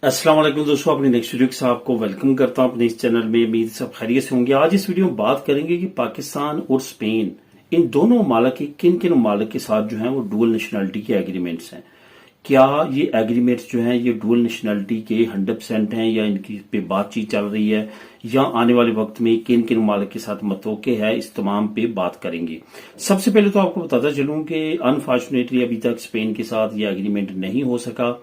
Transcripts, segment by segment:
अस्सलाम वालेकुम दोस्तों, अपने नेक्स्ट वीडियो के साथ आपको वेलकम करता हूं अपने इस चैनल में। उम्मीद सब खैरियत से होंगे। आज इस वीडियो में बात करेंगे कि पाकिस्तान और स्पेन, इन दोनों ममालिक के किन किन ममालिक के साथ जो है वो डुअल नेशनलिटी के एग्रीमेंट्स हैं। क्या ये एग्रीमेंट्स जो हैं ये डुअल नेशनलिटी के 100% हैं या इनकी पे बातचीत चल रही है, या आने वाले वक्त में किन किन ममालिक के साथ मतोके है, इस तमाम पे बात करेंगे। सबसे पहले तो आपको बताता चलूं कि अनफॉर्चुनेटली अभी तक स्पेन के साथ ये एग्रीमेंट नहीं हो सका।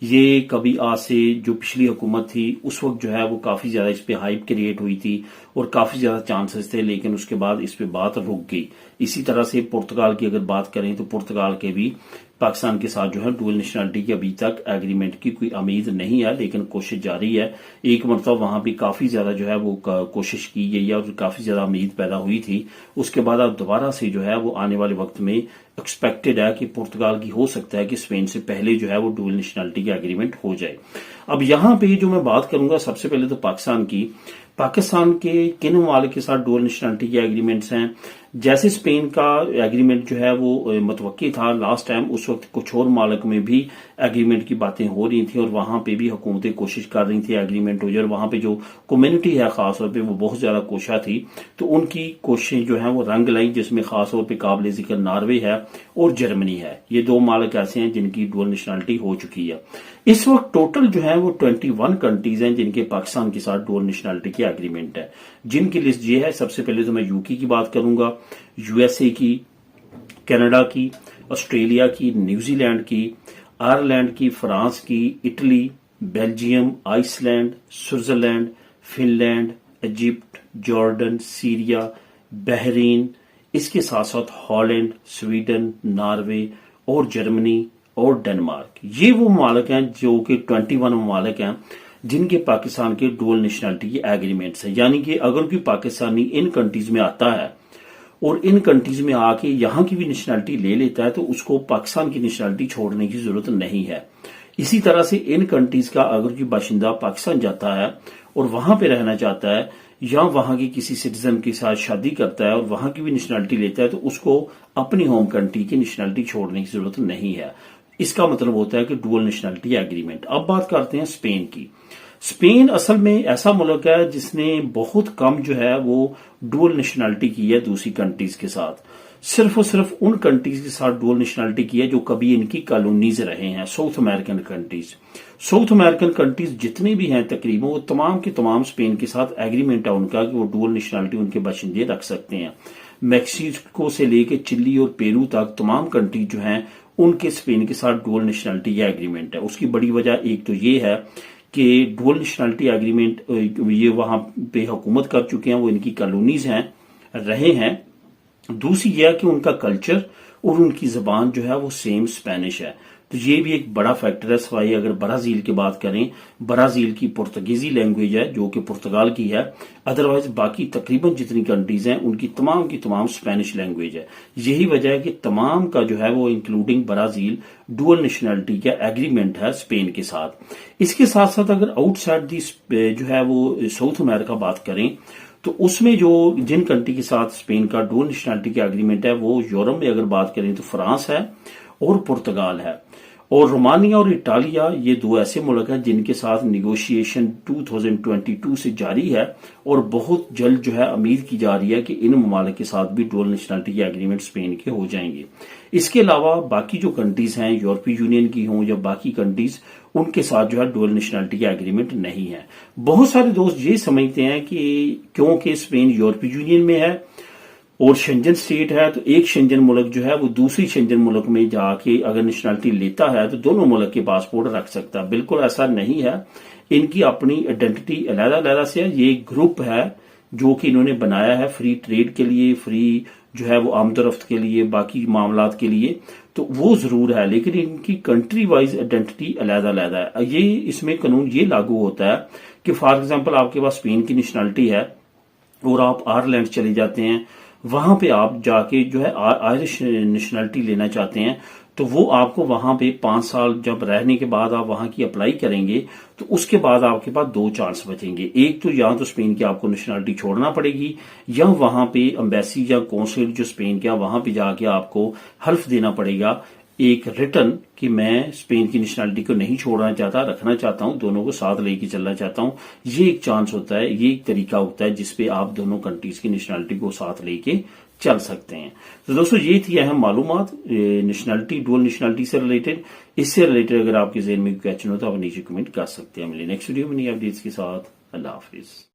ये कभी आज से जो पिछली हुकूमत थी उस वक्त जो है वो काफी ज्यादा इस पे हाइप क्रिएट हुई थी और काफी ज्यादा चांसेस थे, लेकिन उसके बाद इस पे बात रुक गई। इसी तरह से पुर्तगाल की अगर बात करें तो पुर्तगाल के भी पाकिस्तान के साथ जो है डुअल नेशनलिटी की अभी तक एग्रीमेंट की कोई उम्मीद नहीं है, लेकिन कोशिश जारी है। एक मरतबा वहां भी काफी ज्यादा जो है वो कोशिश की गई है और काफी ज्यादा उम्मीद पैदा हुई थी। उसके बाद अब दोबारा से जो है वो आने वाले वक्त में एक्सपेक्टेड है कि पुर्तगाल की हो सकता है कि स्पेन से पहले जो है वो डुअल नेशनलिटी का एग्रीमेंट हो जाए। अब यहाँ पे जो मैं बात करूंगा सबसे पहले तो पाकिस्तान के किन ममालिक के साथ डुअल नेशनलिटी के एग्रीमेंट्स हैं। जैसे स्पेन का एग्रीमेंट जो है वो मुतवक्की था लास्ट टाइम, उस वक्त कुछ और ममालिक में भी एग्रीमेंट की बातें हो रही थी और वहां पे भी हुकूमतें कोशिश कर रही थी एग्रीमेंट हो जाए। और वहां पे जो कम्युनिटी है खासतौर पे वो बहुत ज्यादा कोशा थी, तो उनकी कोशिशें जो है वो रंग लाई, जिसमें खासतौर पे काबिल जिक्र नॉर्वे है और जर्मनी है। ये दो ममालिक ऐसे हैं जिनकी डुअल नेशनलिटी हो चुकी है। इस वक्त टोटल जो है वो 21 कंट्रीज हैं जिनके पाकिस्तान के साथ डुअल नेशनलिटी की एग्रीमेंट है। जिनकी लिस्ट ये है, सबसे पहले तो मैं यूके की बात करूंगा, यूएसए की, कनाडा की, ऑस्ट्रेलिया की, न्यूजीलैंड की, आयरलैंड की, फ्रांस की, Italy, Belgium, Iceland, Switzerland, Finland, Egypt, Jordan, Syria, Bahrain, इसके साथ साथ हॉलैंड, स्वीडन, नॉर्वे और जर्मनी और डेनमार्क। ये वो ममालिक हैं जो कि 21 ममालिक हैं जिनके पाकिस्तान के डुअल नेशनलिटी के एग्रीमेंट्स हैं। यानी कि अगर कोई पाकिस्तानी इन कंट्रीज में आता है और इन कंट्रीज में आके यहाँ की भी नेशनलिटी ले लेता है तो उसको पाकिस्तान की नेशनलिटी छोड़ने की जरूरत नहीं है। इसी तरह से इन कंट्रीज का अगर कोई बाशिंदा पाकिस्तान जाता है और वहां पे रहना चाहता है या वहां की किसी सिटीजन के साथ शादी करता है और वहां की भी नेशनलिटी लेता है तो उसको अपनी होम कंट्री की नेशनलिटी छोड़ने की जरूरत नहीं है। इसका मतलब होता है कि डुअल नेशनलिटी एग्रीमेंट। अब बात करते हैं स्पेन की। स्पेन असल में ऐसा मुल्क है जिसने बहुत कम जो है वो डुअल नेशनलिटी की है दूसरी कंट्रीज के साथ। सिर्फ और सिर्फ उन कंट्रीज के साथ डुअल नेशनलिटी की है जो कभी इनकी कॉलोनीज रहे हैं, south American countries. South American countries जितने भी हैं तकरीबन वो तमाम के तमाम स्पेन के साथ एग्रीमेंट है उनका कि वो डुअल नेशनलिटी उनके बाशिंदे रख सकते हैं। मैक्सिको से लेके चिली और पेरू तक तमाम कंट्रीज जो हैं उनके स्पेन के साथ डुअल नेशनलिटी का एग्रीमेंट है। उसकी बड़ी वजह एक तो ये है कि डुअल नेशनलिटी एग्रीमेंट ये वहां पे हुकूमत कर चुके हैं, वो इनकी कॉलोनीज हैं, रहे हैं। दूसरी यह है कि उनका कल्चर और उनकी जबान जो है वो सेम स्पेनिश है, तो ये भी एक बड़ा फैक्टर है। सवाई अगर ब्राजील की बात करें, ब्राजील की पुर्तगीजी लैंग्वेज है जो कि पुर्तगाल की है। अदरवाइज बाकी तकरीबन जितनी कंट्रीज हैं उनकी तमाम की तमाम स्पेनिश लैंग्वेज है। यही वजह है कि तमाम का जो है वो इंक्लूडिंग ब्राजील डुअल नेशनलिटी का एग्रीमेंट है स्पेन के साथ। इसके साथ साथ अगर आउटसाइड दी जो है वो साउथ अमेरिका बात करें तो उसमें जो जिन कंट्री के साथ स्पेन का डुअल नेशनलिटी का एग्रीमेंट है वो यूरोप में अगर बात करें तो फ्रांस है और पुर्तगाल है। और रोमानिया और इटालिया ये दो ऐसे मुल्क हैं जिनके साथ निगोशिएशन 2022 से जारी है और बहुत जल्द जो है उम्मीद की जा रही है कि इन ममालिक के साथ भी डुअल नेशनलिटी के एग्रीमेंट स्पेन के हो जाएंगे। इसके अलावा बाकी जो कंट्रीज हैं यूरोपीय यूनियन की हों या बाकी कंट्रीज, उनके साथ जो है डुअल नेशनलिटी का एग्रीमेंट नहीं है। बहुत सारे दोस्त ये समझते हैं कि क्योंकि स्पेन यूरोपीय यूनियन में है और शेंजन स्टेट है तो एक शेंजन मुल्क जो है वो दूसरी शेंजन मुल्क में जाके अगर नेशनलिटी लेता है तो दोनों मुल्क के पासपोर्ट रख सकता है। बिल्कुल ऐसा नहीं है, इनकी अपनी आइडेंटिटी अलग-अलग से है। ये ग्रुप है जो कि इन्होंने बनाया है फ्री ट्रेड के लिए, फ्री जो है वो आमदरफ्त के लिए, बाकी मामलात के लिए, तो वो जरूर है, लेकिन इनकी कंट्री वाइज आइडेंटिटी अलग-अलग है। ये इसमें कानून ये लागू होता है कि फॉर एग्जाम्पल आपके पास स्पेन की नेशनलिटी है और आप आयरलैंड चले जाते हैं, वहां पे आप जाके जो है आयरिश नेशनलिटी लेना चाहते हैं तो वो आपको वहां पे 5 साल जब रहने के बाद आप वहां की अप्लाई करेंगे तो उसके बाद आपके पास 2 चांस बचेंगे। एक तो या तो स्पेन की आपको नेशनलिटी छोड़ना पड़ेगी या वहां पे एम्बेसी या कौंसलेट जो स्पेन का वहां पे जाके आपको हल्फ देना पड़ेगा ایک ریٹن کہ میں اسپین کی نیشنلٹی کو نہیں چھوڑنا چاہتا، رکھنا چاہتا ہوں، دونوں کو ساتھ لے کے چلنا چاہتا ہوں، یہ ایک چانس ہوتا ہے، یہ ایک طریقہ ہوتا ہے جس پہ آپ دونوں کنٹریز کی نیشنلٹی کو ساتھ لے کے چل سکتے ہیں۔ تو دوستو یہ تھی اہم معلومات نیشنلٹی، ڈول نیشنلٹی سے ریلیٹڈ۔ اس سے ریلیٹڈ اگر آپ کے ذہن میں کوئی کویسچن ہو تو آپ نیچے کمنٹ کر سکتے ہیں۔ ملیں نیکسٹ ویڈیو میں نئی اپڈیٹس کے ساتھ۔ اللہ حافظ۔